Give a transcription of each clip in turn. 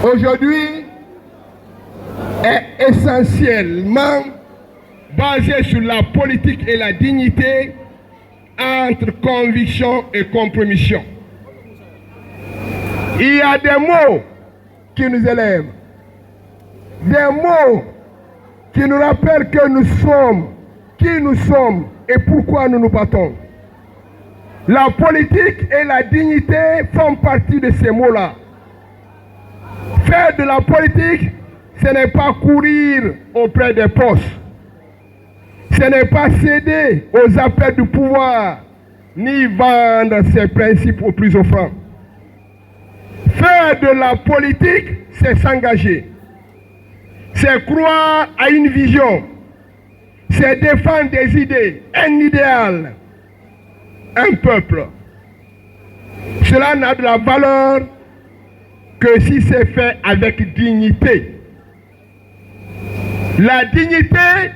aujourd'hui est essentiellement basé sur la politique et la dignité entre conviction et compromission. Il y a des mots qui nous élèvent, des mots qui nous rappellent que nous sommes, qui nous sommes et pourquoi nous nous battons. La politique et la dignité font partie de ces mots-là. Faire de la politique, ce n'est pas courir auprès des postes. Ce n'est pas céder aux appels du pouvoir, ni vendre ses principes aux plus offrants. Faire de la politique, c'est s'engager. C'est croire à une vision. C'est défendre des idées, un idéal, un peuple. Cela n'a de la valeur que si c'est fait avec dignité. La dignité,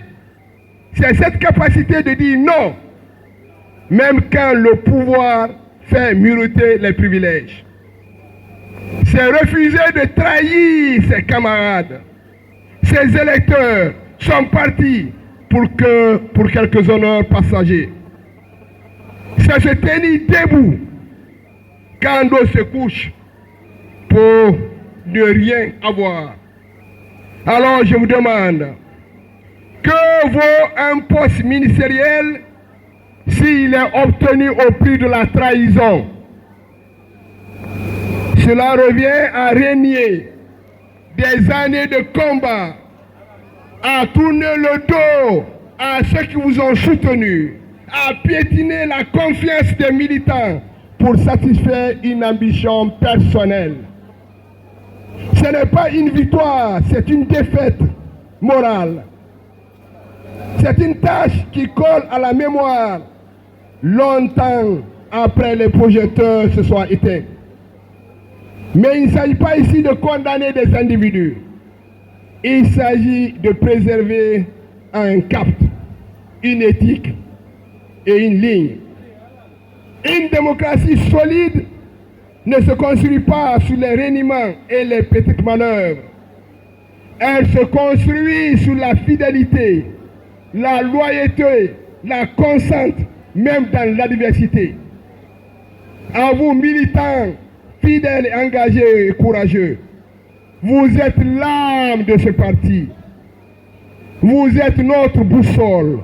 c'est cette capacité de dire non, même quand le pouvoir fait miroiter les privilèges. C'est refuser de trahir ses camarades, ses électeurs, son parti, pour quelques honneurs passagers. C'est se tenir debout quand l'eau se couche pour ne rien avoir. Alors je vous demande, que vaut un poste ministériel s'il est obtenu au prix de la trahison? Cela revient à renier des années de combat, à tourner le dos à ceux qui vous ont soutenu, à piétiner la confiance des militants pour satisfaire une ambition personnelle. Ce n'est pas une victoire, c'est une défaite morale. C'est une tâche qui colle à la mémoire longtemps après les projecteurs se soient éteints. Mais il ne s'agit pas ici de condamner des individus. Il s'agit de préserver un cap, une éthique et une ligne. Une démocratie solide ne se construit pas sur les reniements et les petites manœuvres. Elle se construit sur la fidélité, la loyauté, la constance, même dans l'adversité. À vous, militants, fidèles, engagés et courageux, vous êtes l'âme de ce parti. Vous êtes notre boussole.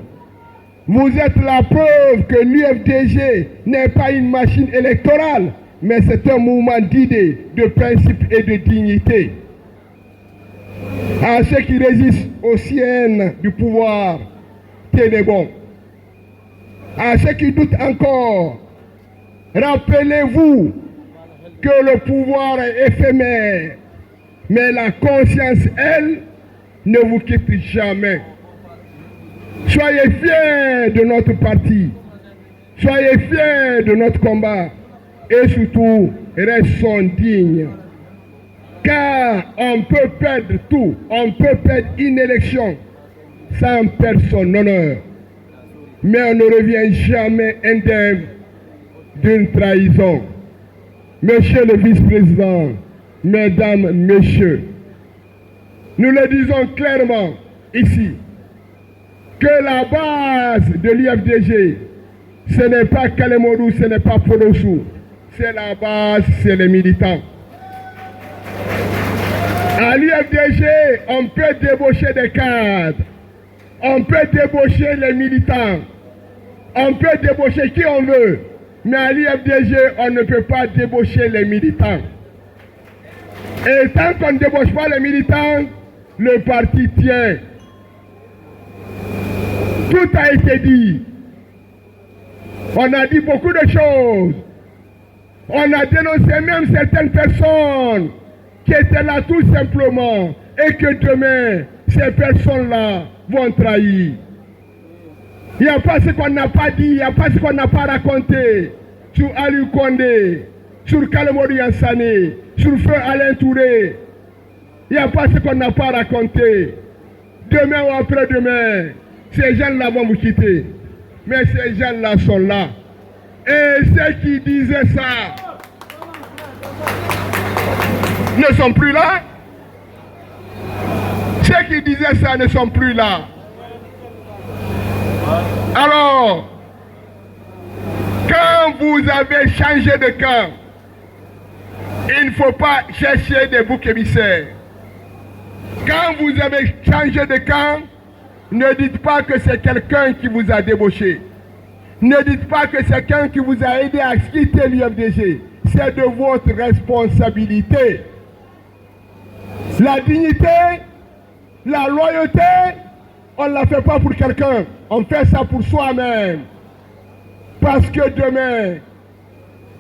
Vous êtes la preuve que l'UFDG n'est pas une machine électorale, mais c'est un mouvement d'idées, de principes et de dignité. À ceux qui résistent aux siennes du pouvoir, tenez bon. À ceux qui doutent encore, rappelez-vous que le pouvoir est éphémère, mais la conscience, elle, ne vous quitte jamais. Soyez fiers de notre parti, soyez fiers de notre combat et surtout, restons dignes. Car on peut perdre tout, on peut perdre une élection sans perdre son honneur. Mais on ne revient jamais indemne d'une trahison. Monsieur le vice-président, mesdames, messieurs, nous le disons clairement ici, que la base de l'UFDG, ce n'est pas Kalemorou, ce n'est pas Podosou, c'est la base, c'est les militants. À l'UFDG, on peut débaucher des cadres, on peut débaucher les militants, on peut débaucher qui on veut, mais à l'UFDG, on ne peut pas débaucher les militants. Et tant qu'on ne débauche pas les militants, le parti tient. Tout a été dit. On a dit beaucoup de choses. On a dénoncé même certaines personnes qui étaient là tout simplement et que demain, ces personnes-là vont trahir. Il n'y a pas ce qu'on n'a pas dit, il n'y a pas ce qu'on n'a pas raconté sur Ali Condé, sur Kalemorou Yansane, sur Feu Alain Touré. Il n'y a pas ce qu'on n'a pas raconté. Demain ou après-demain, ces gens-là vont vous quitter. Mais ces gens-là sont là. Et ceux qui disaient ça ne sont plus là. Ceux qui disaient ça ne sont plus là. Alors, quand vous avez changé de camp, il ne faut pas chercher des boucs émissaires. Quand vous avez changé de camp, ne dites pas que c'est quelqu'un qui vous a débauché. Ne dites pas que c'est quelqu'un qui vous a aidé à quitter l'UFDG. C'est de votre responsabilité. La dignité, la loyauté, on ne la fait pas pour quelqu'un. On fait ça pour soi-même. Parce que demain,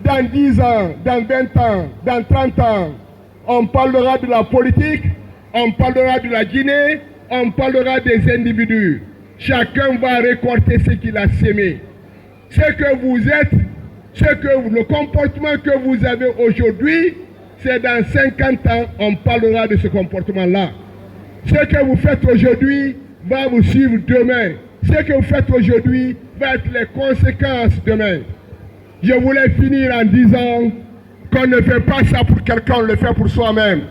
dans 10 ans, dans 20 ans, dans 30 ans, on parlera de la politique, on parlera de la Guinée, on parlera des individus. Chacun va récolter ce qu'il a sémé. Ce que vous êtes, le comportement que vous avez aujourd'hui, c'est dans 50 ans, on parlera de ce comportement-là. Ce que vous faites aujourd'hui va vous suivre demain. Ce que vous faites aujourd'hui va être les conséquences demain. Je voulais finir en disant qu'on ne fait pas ça pour quelqu'un, on le fait pour soi-même.